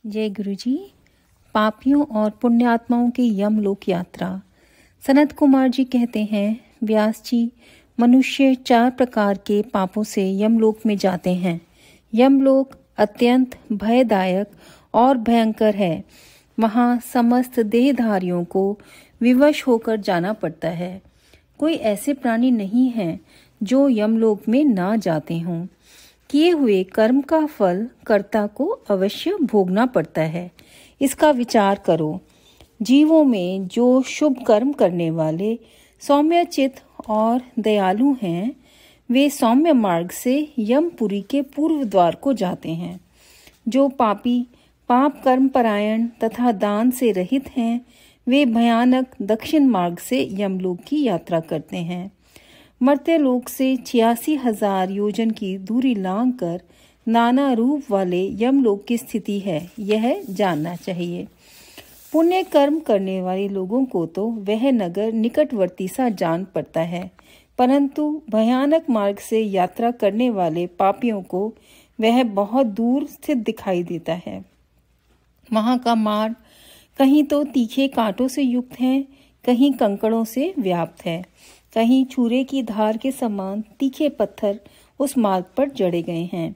जय गुरु जी। पापियों और पुण्यात्माओं की यमलोक यात्रा। सनत कुमार जी कहते हैं, व्यास जी, मनुष्य 4 प्रकार के पापों से यमलोक में जाते हैं। यमलोक अत्यंत भयदायक और भयंकर है। वहाँ समस्त देहधारियों को विवश होकर जाना पड़ता है। कोई ऐसे प्राणी नहीं हैं जो यमलोक में ना जाते हों। किए हुए कर्म का फल कर्ता को अवश्य भोगना पड़ता है। इसका विचार करो। जीवों में जो शुभ कर्म करने वाले सौम्यचित और दयालु हैं, वे सौम्य मार्ग से यमपुरी के पूर्व द्वार को जाते हैं। जो पापी पाप कर्म परायण तथा दान से रहित हैं, वे भयानक दक्षिण मार्ग से यमलोक की यात्रा करते हैं। मर्त्यलोक से 86,000 योजन की दूरी लांघ कर नाना रूप वाले यमलोक की स्थिति है, यह जानना चाहिए। पुण्य कर्म करने वाले लोगों को तो वह नगर निकटवर्ती सा जान पड़ता है, परंतु भयानक मार्ग से यात्रा करने वाले पापियों को वह बहुत दूर स्थित दिखाई देता है। वहाँ का मार्ग कहीं तो तीखे कांटों से युक्त है, कहीं कंकड़ों से व्याप्त है, कहीं छुरे की धार के समान तीखे पत्थर उस मार्ग पर जड़े गए हैं,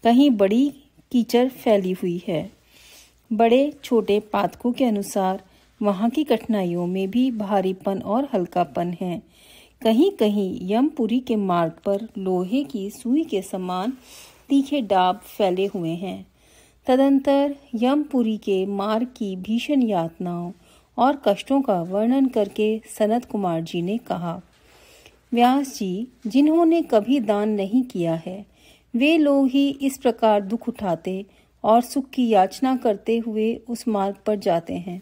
कहीं बड़ी कीचड़ फैली हुई है। बड़े छोटे पातकों के अनुसार वहाँ की कठिनाइयों में भी भारीपन और हल्कापन है। कहीं कहीं यमपुरी के मार्ग पर लोहे की सुई के समान तीखे डाब फैले हुए हैं। तदंतर यमपुरी के मार्ग की भीषण यातनाओं और कष्टों का वर्णन करके सनत कुमार जी ने कहा, व्यास जी, जिन्होंने कभी दान नहीं किया है, वे लोग ही इस प्रकार दुख उठाते और सुख की याचना करते हुए उस मार्ग पर जाते हैं।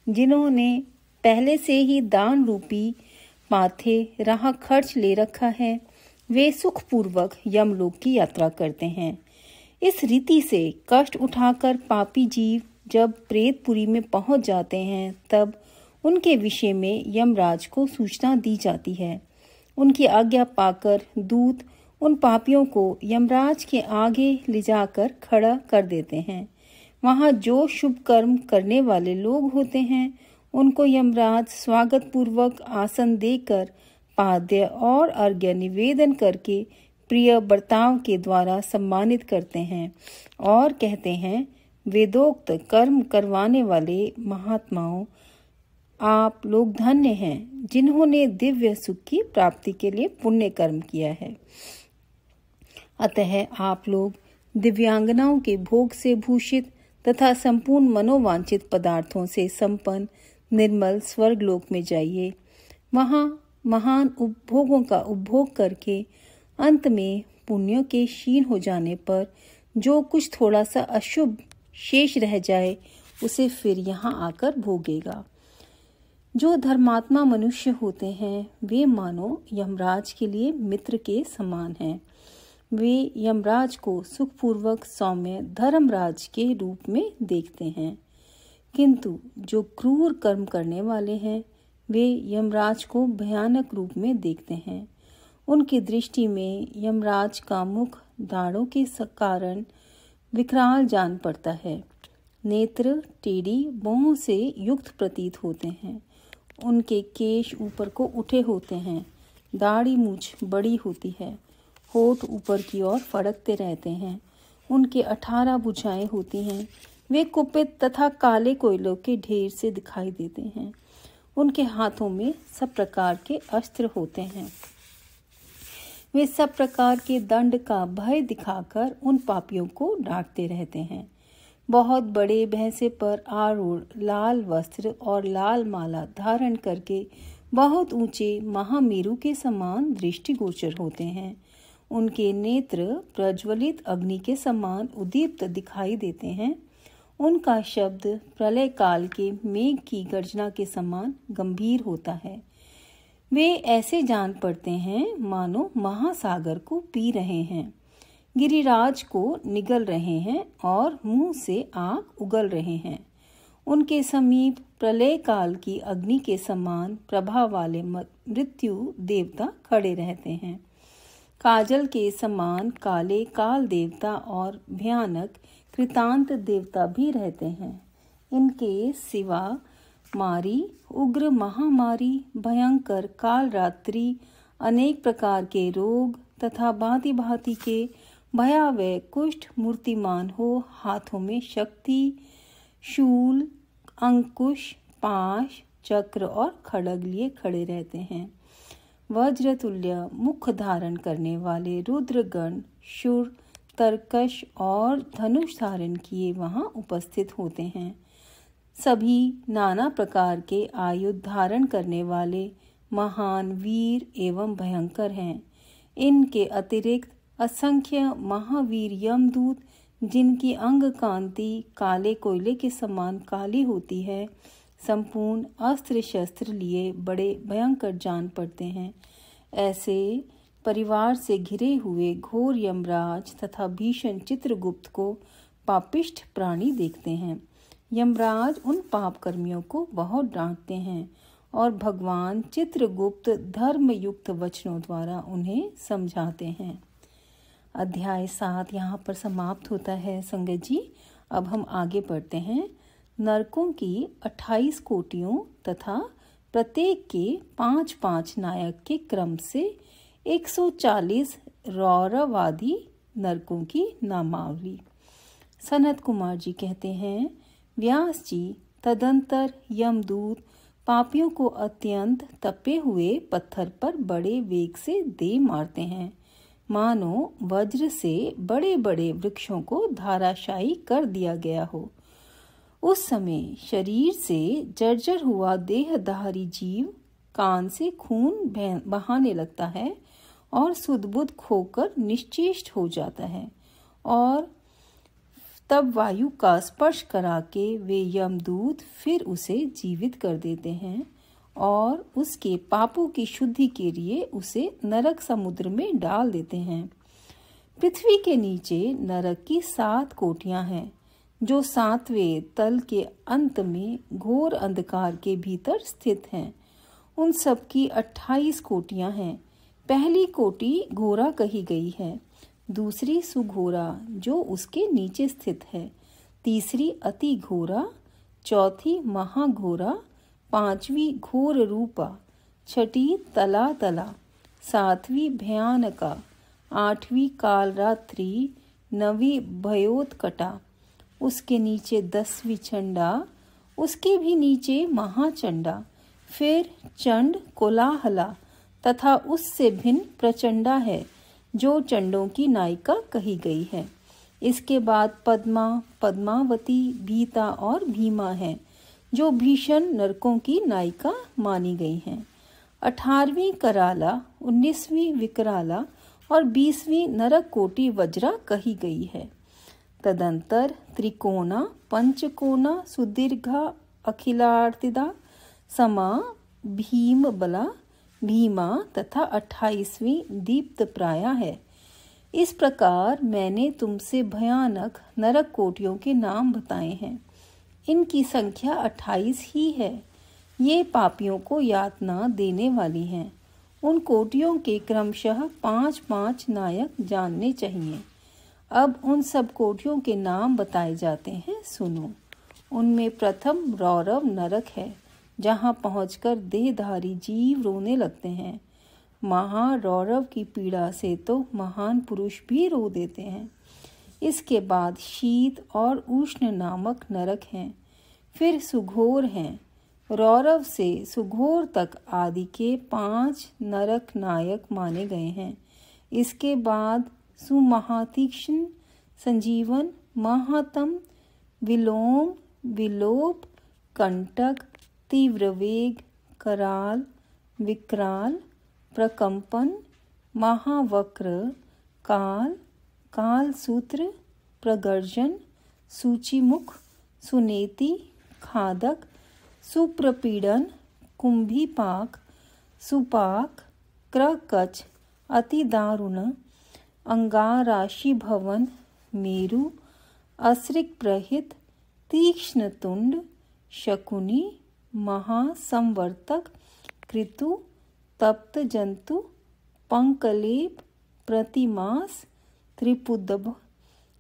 जिन्होंने पहले से ही दान रूपी माथे राह खर्च ले रखा है, वे सुखपूर्वक यमलोक की यात्रा करते हैं। इस रीति से कष्ट उठाकर पापी जीव जब प्रेतपुरी में पहुंच जाते हैं, तब उनके विषय में यमराज को सूचना दी जाती है। उनकी आज्ञा पाकर दूत उन पापियों को यमराज के आगे ले जाकर खड़ा कर देते हैं। वहाँ जो शुभ कर्म करने वाले लोग होते हैं, उनको यमराज स्वागत पूर्वक आसन देकर पाद्य और अर्घ्य निवेदन करके प्रिय बर्ताव के द्वारा सम्मानित करते हैं और कहते हैं, वेदोक्त कर्म करवाने वाले महात्माओं, आप लोग धन्य हैं जिन्होंने दिव्य सुख की प्राप्ति के लिए पुण्य कर्म किया है। अतः आप लोग दिव्यांगनाओं के भोग से भूषित तथा संपूर्ण मनोवांछित पदार्थों से संपन्न निर्मल स्वर्गलोक में जाइए। वहाँ महान उपभोगों का उपभोग करके अंत में पुण्यों के क्षीण हो जाने पर जो कुछ थोड़ा सा अशुभ शेष रह जाए, उसे फिर यहाँ आकर भोगेगा। जो धर्मात्मा मनुष्य होते हैं, वे मानो यमराज के लिए मित्र के समान हैं। वे यमराज को सुखपूर्वक सौम्य धर्मराज के रूप में देखते हैं, किंतु जो क्रूर कर्म करने वाले हैं, वे यमराज को भयानक रूप में देखते हैं। उनकी दृष्टि में यमराज का मुख दाढ़ों के कारण विकराल जान पड़ता है। नेत्र टेढ़ी भौं से युक्त प्रतीत होते हैं। उनके केश ऊपर को उठे होते हैं। दाढ़ी मूछ बड़ी होती है। होठ ऊपर की ओर फड़कते रहते हैं। उनके 18 भुजाएं होती हैं। वे कुपित तथा काले कोयलों के ढेर से दिखाई देते हैं। उनके हाथों में सब प्रकार के अस्त्र होते हैं। वे सब प्रकार के दंड का भय दिखाकर उन पापियों को डांटते रहते हैं। बहुत बड़े भैंसे पर आरूढ़ लाल वस्त्र और लाल माला धारण करके बहुत ऊंचे महामेरु के समान दृष्टिगोचर होते हैं। उनके नेत्र प्रज्वलित अग्नि के समान उद्दीप्त दिखाई देते हैं। उनका शब्द प्रलय काल के मेघ की गर्जना के समान गंभीर होता है। वे ऐसे जान पड़ते हैं मानो महासागर को पी रहे हैं, गिरिराज को निगल रहे हैं और मुंह से आग उगल रहे हैं। उनके समीप प्रलय काल की अग्नि के समान प्रभा वाले मृत्यु देवता खड़े रहते हैं। काजल के समान काले काल देवता और भयानक कृतांत देवता भी रहते हैं। इनके सिवा मारी, उग्र महामारी, भयंकर काल रात्रि, अनेक प्रकार के रोग तथा भांति भांति के भयावह कुष्ठ मूर्तिमान हो हाथों में शक्ति, शूल, अंकुश, पाश, चक्र और खड्ग लिए खड़े रहते हैं। वज्रतुल्य मुख धारण करने वाले रुद्रगण शूर, तरकश और धनुष धारण किए वहां उपस्थित होते हैं। सभी नाना प्रकार के आयुध धारण करने वाले महान वीर एवं भयंकर हैं। इनके अतिरिक्त असंख्य महावीर यमदूत, जिनकी अंग कांति काले कोयले के समान काली होती है, संपूर्ण अस्त्र शस्त्र लिए बड़े भयंकर जान पड़ते हैं। ऐसे परिवार से घिरे हुए घोर यमराज तथा भीषण चित्रगुप्त को पापिष्ठ प्राणी देखते हैं। यमराज उन पाप कर्मियों को बहुत डांटते हैं और भगवान चित्रगुप्त धर्मयुक्त वचनों द्वारा उन्हें समझाते हैं। अध्याय 7 यहाँ पर समाप्त होता है संगत जी। अब हम आगे बढ़ते हैं। नरकों की 28 कोटियों तथा प्रत्येक के 5-5 नायक के क्रम से 140 रौरवादी नरकों की नामावली। सनत कुमार जी कहते हैं, व्यास जी, तदंतर यमदूत पापियों को अत्यंत तपे हुए पत्थर पर बड़े वेग से दे मारते हैं, मानो वज्र से बड़े बड़े वृक्षों को धाराशायी कर दिया गया हो। उस समय शरीर से जर्जर हुआ देहधारी जीव कान से खून बहाने लगता है और सुध-बुध खोकर निश्चेष्ट हो जाता है, और तब वायु का स्पर्श करा के वे यमदूत फिर उसे जीवित कर देते हैं और उसके पापों की शुद्धि के लिए उसे नरक समुद्र में डाल देते हैं। पृथ्वी के नीचे नरक की 7 कोटियां हैं, जो 7वें तल के अंत में घोर अंधकार के भीतर स्थित हैं। उन सब की 28 कोटियां हैं। पहली कोटि घोरा कही गई है, दूसरी सुघोरा जो उसके नीचे स्थित है, तीसरी अति घोरा, चौथी महाघोरा, 5वीं घोर रूपा, 6ठी तला तला, 7वीं भयानका, 8वीं काल रात्रि, 9वीं भयोत्कटा, उसके नीचे 10वीं चंडा, उसके भी नीचे महाचंडा, फिर चंड कोलाहला तथा उससे भिन्न प्रचंडा है, जो चंडों की नायिका कही गई है। इसके बाद पद्मा, पद्मावती, भीता और भीमा है, जो भीषण नरकों की नायिका मानी गई हैं। 18वीं कराला, 19वीं विकराला और 20वीं नरक कोटि वज्रा कही गई है। तदंतर त्रिकोणा, पंचकोणा, सुदीर्घा, अखिलार्तिदा, समा, भीम बला, भीमा तथा 28वीं दीप्त प्राया है। इस प्रकार मैंने तुमसे भयानक नरक कोटियों के नाम बताए हैं। इनकी संख्या 28 ही है। ये पापियों को यातना देने वाली हैं। उन कोटियों के क्रमशः 5-5 नायक जानने चाहिए। अब उन सब कोटियों के नाम बताए जाते हैं, सुनो। उनमें प्रथम रौरव नरक है, जहाँ पहुंचकर देहधारी जीव रोने लगते हैं। महारौरव की पीड़ा से तो महान पुरुष भी रो देते हैं। इसके बाद शीत और उष्ण नामक नरक हैं, फिर सुघोर हैं। रौरव से सुघोर तक आदि के 5 नरक नायक माने गए हैं। इसके बाद सुमहातीक्ष्ण, संजीवन, महातम, विलोम, विलोप, कंटक, तीव्र वेग, कराल, विकराल, प्रकंपन, महावक्र, काल, कालसूत्र, प्रगर्जन, सूचिमुख, सुनेति, खादक, सुप्रपीड़न, कुंभीपाक, सुपाक, क्रकच, अति दारुण, अंगाराशि भवन, मेरु, असृक प्रहित, तीक्ष्ण तुंड, शकुनी, महासंवर्तक, कृतु, तप्त जंतु, पंकलेप, प्रतिमास, त्रिपुदभ,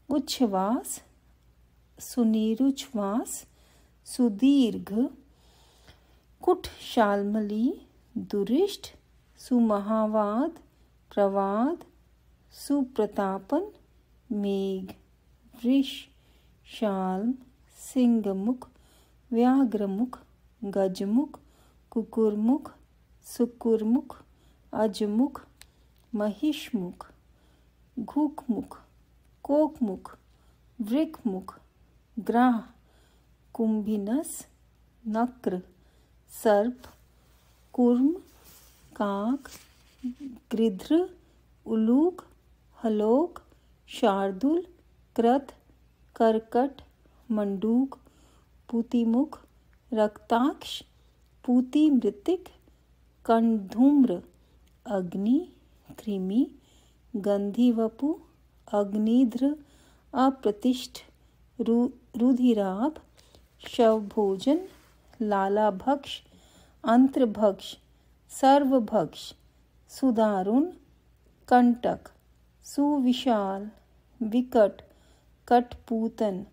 उच्छ्वास, सुनिरुच्छ्वास सुदीर्घ कुट शाल्मली दुरिष्ट सुमहावाद प्रवाद सुप्रतापन मेघ वृष शाल्म सिंहमुख व्याघ्रमुख गजमुख कुकुरमुख सुकुरमुख अजमुख महिषमुख घुकमुख कोकमुख वृकमुख ग्राह कुंभिनस नक्र सर्प कूर्म काक गृध्र उलूक हलोक शार्दुल कृत करकट मंडूक पूतिमुख रक्ताक्ष पूति मृतिक कंधूम्र अग्नि कृमि गंधीवपु अग्निध्र अप्रतिष्ठ रुधिराभ शवभोजन लालाभक्ष अंत्रभक्ष सर्वभक्ष सुदारुण कंटक सुविशाल विकट कटपूतन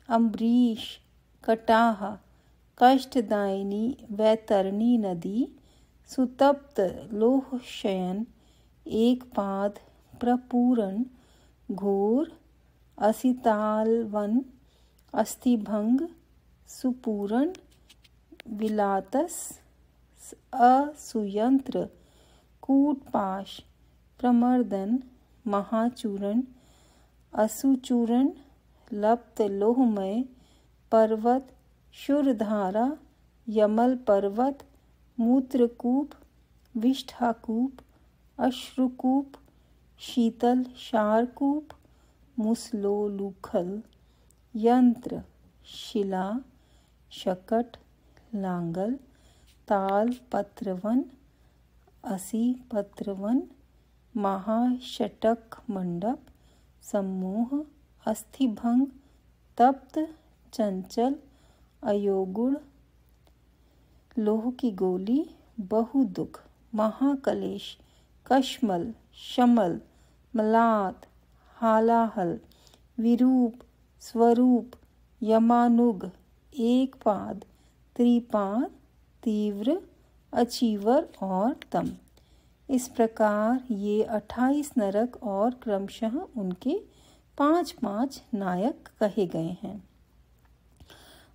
अम्बरीश कटाह कष्टदायिनी वैतरणी नदी सुतप्त लोहशयन एक पाद प्रपूरण घोर असितालवन अस्थिभंग सुपूरण विलातस असुयंत्र कूटपाश प्रमर्दन महाचूरण असुचूरण लप्त लोहमय पर्वत शुरधारा यमल पर्वत मूत्रकूप विष्ठाकूप अश्रुकूप शीतल शारकूप मुसलोलूखल यंत्र शिला शकट लांगल ताल पत्रवन असी पत्रवन महाषटक मंडप सम्मोह अस्थिभंग तप्त चंचल अयोगुण लोह की गोली बहुदुख महाकलेश कश्मल शमल मलात हालाहल विरूप स्वरूप यमानुग एक पाद त्रिपाद तीव्र अचीवर और तम। इस प्रकार ये 28 नरक और क्रमशः उनके 5-5 नायक कहे गए हैं।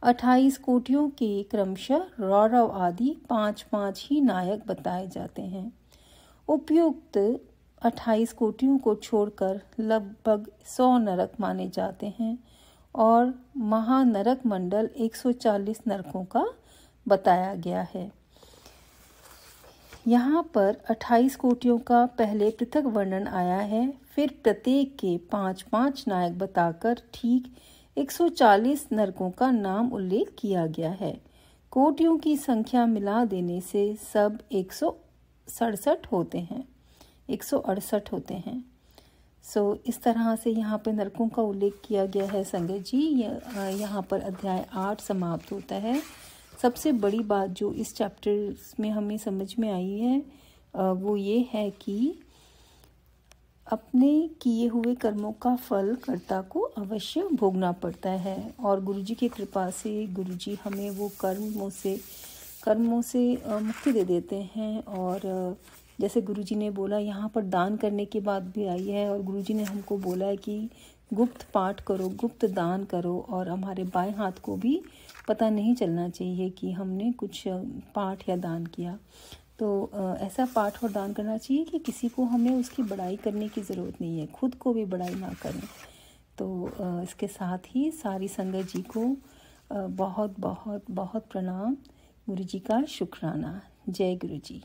28 कोटियों के क्रमशः रौरव आदि 5-5 ही नायक बताए जाते हैं। उपयुक्त 28 कोटियों को छोड़कर लगभग 100 नरक माने जाते हैं और महानरक मंडल 140 नरकों का बताया गया है। यहाँ पर 28 कोटियों का पहले पृथक वर्णन आया है, फिर प्रत्येक के 5-5 नायक बताकर ठीक 140 नरकों का नाम उल्लेख किया गया है। कोटियों की संख्या मिला देने से सब 168 होते हैं। 168 होते हैं। इस तरह से यहाँ पे नरकों का उल्लेख किया गया है संगत जी। यहाँ पर अध्याय 8 समाप्त होता है। सबसे बड़ी बात जो इस चैप्टर में हमें समझ में आई है वो ये है कि अपने किए हुए कर्मों का फल कर्ता को अवश्य भोगना पड़ता है और गुरुजी की कृपा से गुरुजी हमें वो कर्मों से मुक्ति दे देते हैं। और जैसे गुरुजी ने बोला यहाँ पर दान करने की बात भी आई है और गुरुजी ने हमको बोला है कि गुप्त पाठ करो, गुप्त दान करो और हमारे बाएं हाथ को भी पता नहीं चलना चाहिए कि हमने कुछ पाठ या दान किया। तो ऐसा पाठ और दान करना चाहिए कि किसी को हमें उसकी बड़ाई करने की ज़रूरत नहीं है, खुद को भी बड़ाई ना करें। तो इसके साथ ही सारी संगत जी को बहुत बहुत बहुत प्रणाम, गुरु जी का शुक्राना। जय गुरु जी।